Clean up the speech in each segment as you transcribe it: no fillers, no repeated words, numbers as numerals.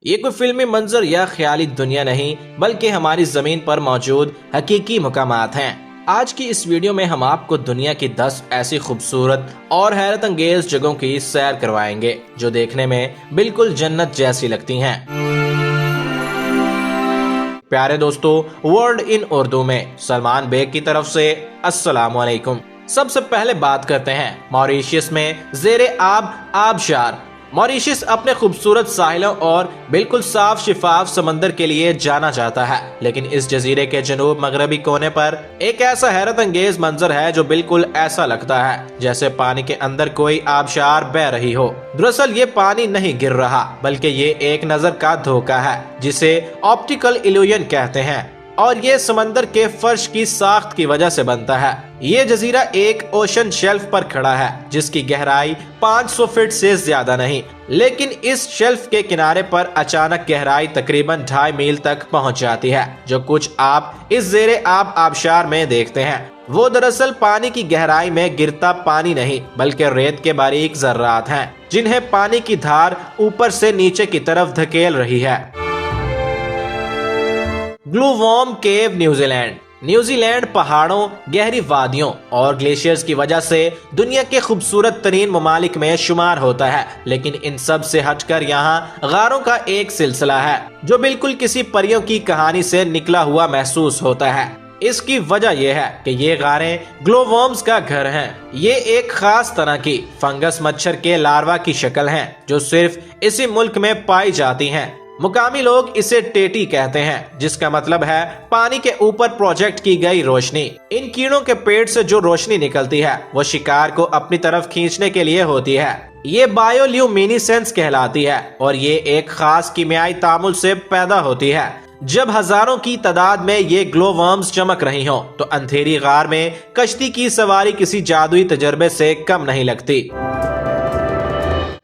ये कोई फिल्मी मंजर या ख्याली दुनिया नहीं, बल्कि हमारी जमीन पर मौजूद हकीकी मुकामात हैं। आज की इस वीडियो में हम आपको दुनिया की 10 ऐसी खूबसूरत और हैरत अंगेज जगहों की सैर करवाएंगे जो देखने में बिल्कुल जन्नत जैसी लगती हैं। प्यारे दोस्तों, वर्ल्ड इन उर्दू में सलमान बेग की तरफ से अस्सलाम वालेकुम। सबसे पहले बात करते हैं मॉरिशस में ज़ेरे आबशार। मॉरिशस अपने खूबसूरत साहिलों और बिल्कुल साफ शिफाफ समंदर के लिए जाना जाता है, लेकिन इस जजीरे के जनूब मगरबी कोने पर एक ऐसा हैरत अंगेज मंजर है जो बिल्कुल ऐसा लगता है जैसे पानी के अंदर कोई आबशार बह रही हो। दरअसल ये पानी नहीं गिर रहा, बल्कि ये एक नजर का धोखा है जिसे ऑप्टिकल इल्यूजन कहते हैं, और ये समंदर के फर्श की साख्त की वजह से बनता है। ये जजीरा एक ओशन शेल्फ पर खड़ा है जिसकी गहराई 500 फीट से ज्यादा नहीं, लेकिन इस शेल्फ के किनारे पर अचानक गहराई तकरीबन 2.5 मील तक पहुंच जाती है। जो कुछ आप इस ज़ेरे आबशार में देखते हैं वो दरअसल पानी की गहराई में गिरता पानी नहीं, बल्कि रेत के बारीक जर्रात हैं जिन्हें पानी की धार ऊपर से नीचे की तरफ धकेल रही है। ग्लूवॉर्म केव न्यूजीलैंड पहाड़ों, गहरी वादियों और ग्लेशियर्स की वजह से दुनिया के खूबसूरत तरीन ममालिक में शुमार होता है, लेकिन इन सब से हटकर यहाँ गारों का एक सिलसिला है जो बिल्कुल किसी परियों की कहानी से निकला हुआ महसूस होता है। इसकी वजह यह है कि ये गारें ग्लोवॉर्म्स का घर हैं। ये एक खास तरह की फंगस मच्छर के लार्वा की शक्ल हैं जो सिर्फ इसी मुल्क में पाई जाती हैं। मुकामी लोग इसे टेटी कहते हैं, जिसका मतलब है पानी के ऊपर प्रोजेक्ट की गई रोशनी। इन कीड़ों के पेट से जो रोशनी निकलती है वो शिकार को अपनी तरफ खींचने के लिए होती है। ये बायोल्यूमिनेसेंस कहलाती है और ये एक खास कीमियाई तामुल से पैदा होती है। जब हजारों की तादाद में ये ग्लोवॉर्म्स चमक रही हों तो अंधेरी गार में कश्ती की सवारी किसी जादुई तजर्बे से कम नहीं लगती।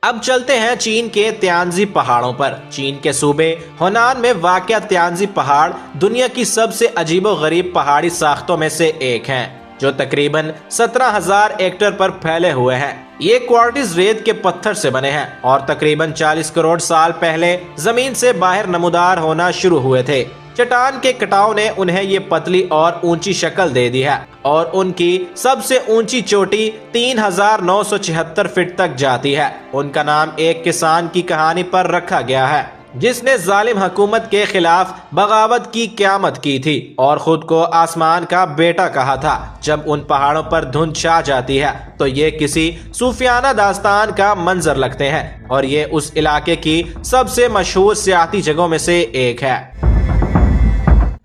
अब चलते हैं चीन के त्यांजी पहाड़ों पर। चीन के सूबे होनान में वाक़या त्यांजी पहाड़ दुनिया की सबसे अजीबोगरीब पहाड़ी साख्तों में से एक हैं, जो तकरीबन 17,000 हेक्टेयर पर फैले हुए हैं। ये क्वार्टिज रेत के पत्थर से बने हैं और तकरीबन 40 करोड़ साल पहले जमीन से बाहर नमूदार होना शुरू हुए थे। चट्टान के कटाव ने उन्हें ये पतली और ऊंची शक्ल दे दी है और उनकी सबसे ऊंची चोटी 3,976 फीट तक जाती है। उनका नाम एक किसान की कहानी पर रखा गया है जिसने जालिम हुकूमत के खिलाफ बगावत की क़यामत की थी और खुद को आसमान का बेटा कहा था। जब उन पहाड़ों पर धुंध छा जाती है तो ये किसी सूफियाना दास्तान का मंजर लगते हैं और ये उस इलाके की सबसे मशहूर सियाती जगहों में से एक है।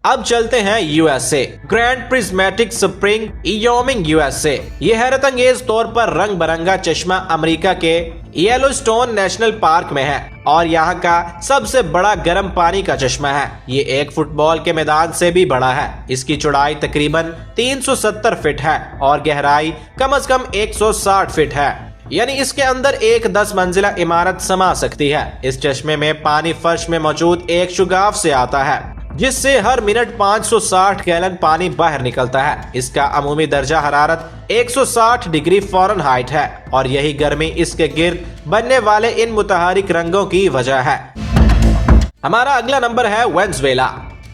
अब चलते हैं USA. Grand prismatic spring Wyoming USA. ये हैरत अंगेज तौर पर रंग बिरंगा चश्मा अमेरिका के येलोस्टोन नेशनल पार्क में है और यहाँ का सबसे बड़ा गर्म पानी का चश्मा है। ये एक फुटबॉल के मैदान से भी बड़ा है। इसकी चौड़ाई तकरीबन 370 फीट है और गहराई कम से कम 160 फीट है, यानी इसके अंदर एक 10 मंजिला इमारत समा सकती है। इस चश्मे में पानी फर्श में मौजूद एक शुगाफ से आता है जिससे हर मिनट 560 गैलन पानी बाहर निकलता है। इसका अमूमी दर्जा हरारत 160 डिग्री फ़ारेनहाइट है और यही गर्मी इसके गिर्द बनने वाले इन मुतहरिक रंगों की वजह है। हमारा अगला नंबर है वेनेजुएला।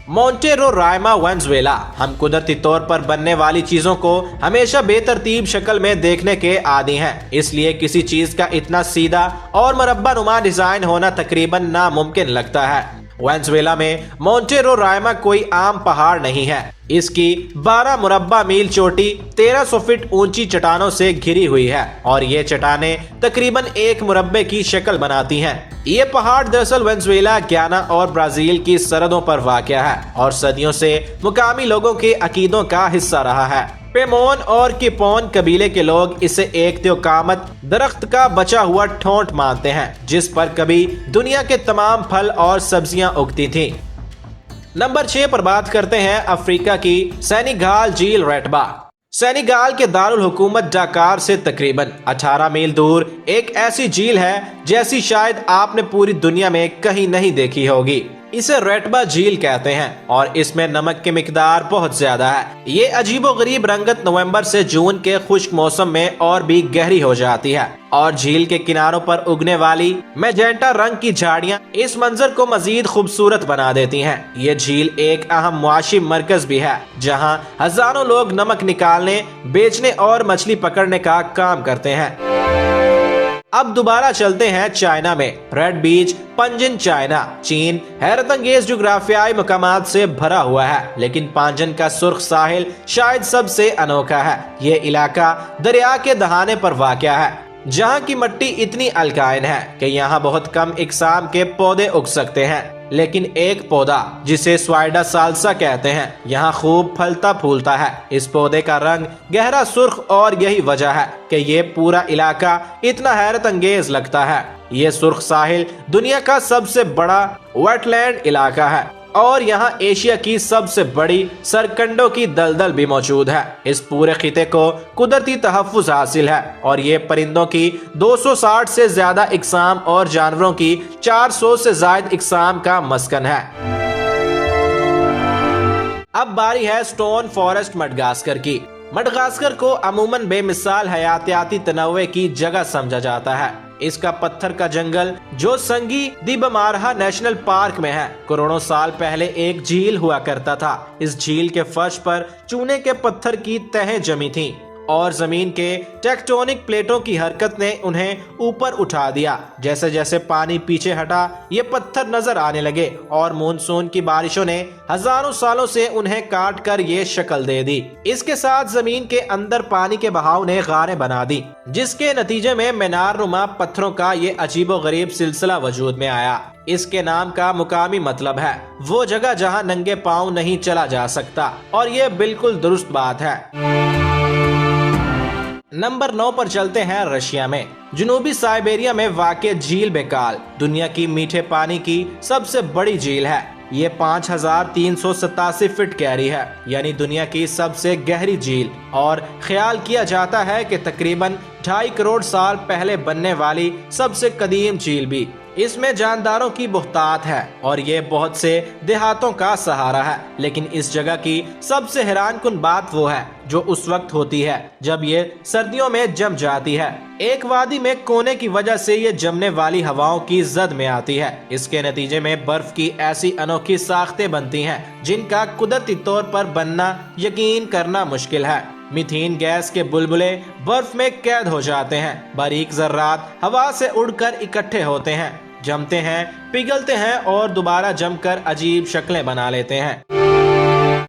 Monte Roraima Venezuela. हम कुदरती तौर पर बनने वाली चीजों को हमेशा बेतरतीब शक्ल में देखने के आदी हैं, इसलिए किसी चीज का इतना सीधा और मरब्बा नुमा डिजाइन होना तकरीबन नामुमकिन लगता है। वेनेजुएला में मोंटे रोराइमा कोई आम पहाड़ नहीं है। इसकी 12 मुरब्बा मील चोटी 1300 फीट ऊंची चट्टानों से घिरी हुई है और ये चट्टानें तकरीबन एक मुरब्बे की शक्ल बनाती हैं। ये पहाड़ दरअसल वेनेजुएला, गयाना और ब्राजील की सरहदों पर वाक़या है और सदियों से मुकामी लोगों के अकीदों का हिस्सा रहा है। पेमोन और किपोन कबीले के लोग इसे एक त्योकामत दरख्त का बचा हुआ ठोंठ मानते हैं जिस पर कभी दुनिया के तमाम फल और सब्जियां उगती थीं। नंबर 6 पर बात करते हैं अफ्रीका की सेनेगाल झील रेटबा। सेनेगाल के दारुल हुकूमत डाकार से तकरीबन 18 मील दूर एक ऐसी झील है जैसी शायद आपने पूरी दुनिया में कहीं नहीं देखी होगी। इसे रेटबा झील कहते हैं और इसमें नमक की मिकदार बहुत ज्यादा है। ये अजीबोगरीब रंगत नवंबर से जून के खुश्क मौसम में और भी गहरी हो जाती है और झील के किनारों पर उगने वाली मैजेंटा रंग की झाड़ियां इस मंजर को मजीद खूबसूरत बना देती हैं। ये झील एक अहम मुआशी मरकज भी है जहां हजारों लोग नमक निकालने, बेचने और मछली पकड़ने का काम करते हैं। अब दोबारा चलते हैं चाइना में। रेड बीच, पंजिन चाइना। चीन हैरतअंगेज जोग्राफियाई मकामात से भरा हुआ है, लेकिन पांजिन का सुर्ख साहिल शायद सबसे अनोखा है। ये इलाका दरिया के दहाने पर वाक़या है, जहाँ की मिट्टी इतनी अल्काइन है कि यहाँ बहुत कम इकसाम के पौधे उग सकते हैं, लेकिन एक पौधा जिसे स्वाइडा साल्सा कहते हैं यहाँ खूब फलता फूलता है। इस पौधे का रंग गहरा सुर्ख और यही वजह है कि ये पूरा इलाका इतना हैरत अंगेज लगता है। ये सुर्ख साहिल दुनिया का सबसे बड़ा वेटलैंड इलाका है और यहाँ एशिया की सबसे बड़ी सरकंडों की दलदल भी मौजूद है। इस पूरे खिते को कुदरती तहफ्फुज हासिल है और ये परिंदों की 260 से ज्यादा इकसाम और जानवरों की 400 से ज्यादा इकसाम का मस्कन है। अब बारी है स्टोन फॉरेस्ट मडगास्कर की। मडगास्कर को अमूमन बेमिसाल हयातियाती तनव्वे की जगह समझा जाता है। इसका पत्थर का जंगल जो संगी दी बमारहा नेशनल पार्क में है, करोड़ों साल पहले एक झील हुआ करता था। इस झील के फर्श पर चूने के पत्थर की तहें जमी थीं और जमीन के टेक्टोनिक प्लेटों की हरकत ने उन्हें ऊपर उठा दिया। जैसे जैसे पानी पीछे हटा, ये पत्थर नजर आने लगे और मानसून की बारिशों ने हजारों सालों से उन्हें काट कर ये शक्ल दे दी। इसके साथ जमीन के अंदर पानी के बहाव ने गारें बना दी, जिसके नतीजे में मीनार नुमा पत्थरों का ये अजीबोगरीब सिलसिला वजूद में आया। इसके नाम का मुकामी मतलब है वो जगह जहाँ नंगे पाँव नहीं चला जा सकता, और ये बिल्कुल दुरुस्त बात है। नंबर 9 पर चलते हैं रशिया में। जनूबी साइबेरिया में वाक़ झील बेकाल दुनिया की मीठे पानी की सबसे बड़ी झील है। ये 5387 फीट गहरी है, यानी दुनिया की सबसे गहरी झील, और ख्याल किया जाता है कि तकरीबन 2.5 करोड़ साल पहले बनने वाली सबसे कदीम झील भी। इसमें जानदारों की बहुतात है और ये बहुत से देहातों का सहारा है। लेकिन इस जगह की सबसे हैरानकुन बात वो है जो उस वक्त होती है जब ये सर्दियों में जम जाती है। एक वादी में कोने की वजह से ये जमने वाली हवाओं की जद में आती है। इसके नतीजे में बर्फ की ऐसी अनोखी साख्तें बनती हैं जिनका कुदरती तौर पर बनना यकीन करना मुश्किल है। मीथेन गैस के बुलबुले बर्फ में कैद हो जाते हैं। बारीक जर्रात हवा से उड़कर इकट्ठे होते हैं, जमते हैं, पिघलते हैं और दोबारा जमकर अजीब शक्लें बना लेते हैं।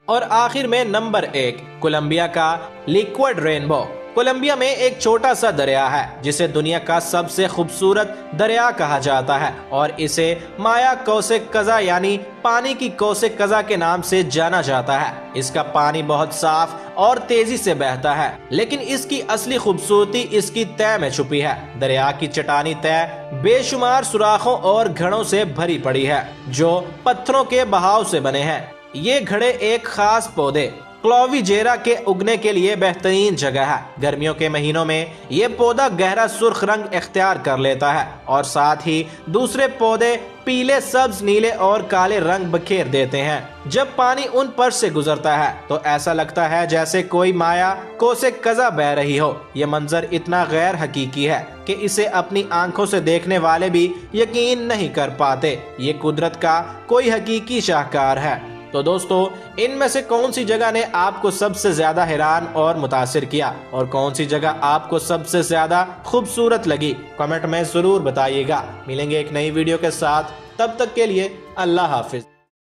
और आखिर में नंबर 1, कोलंबिया का लिक्विड रेनबो। कोलंबिया में एक छोटा सा दरिया है जिसे दुनिया का सबसे खूबसूरत दरिया कहा जाता है और इसे माया कौसे कजा यानी पानी की कौसे कजा के नाम से जाना जाता है। इसका पानी बहुत साफ और तेजी से बहता है, लेकिन इसकी असली खूबसूरती इसकी तह में छुपी है। दरिया की चट्टानी तह बेशुमार सुराखों और घड़ों से भरी पड़ी है जो पत्थरों के बहाव से बने हैं। ये घड़े एक खास पौधे क्लोविजेरा के उगने के लिए बेहतरीन जगह है। गर्मियों के महीनों में ये पौधा गहरा सुर्ख रंग इख्तियार कर लेता है और साथ ही दूसरे पौधे पीले, सब्ज, नीले और काले रंग बखेर देते हैं। जब पानी उन पर से गुजरता है तो ऐसा लगता है जैसे कोई माया कोसे कजा बह रही हो। ये मंजर इतना गैर हकीकी है कि इसे अपनी आंखों से देखने वाले भी यकीन नहीं कर पाते। ये कुदरत का कोई हकीकी शाहकार है। तो दोस्तों, इनमें से कौन सी जगह ने आपको सबसे ज्यादा हैरान और मुतासिर किया और कौन सी जगह आपको सबसे ज्यादा खूबसूरत लगी, कमेंट में जरूर बताइएगा। मिलेंगे एक नई वीडियो के साथ, तब तक के लिए अल्लाह हाफिज।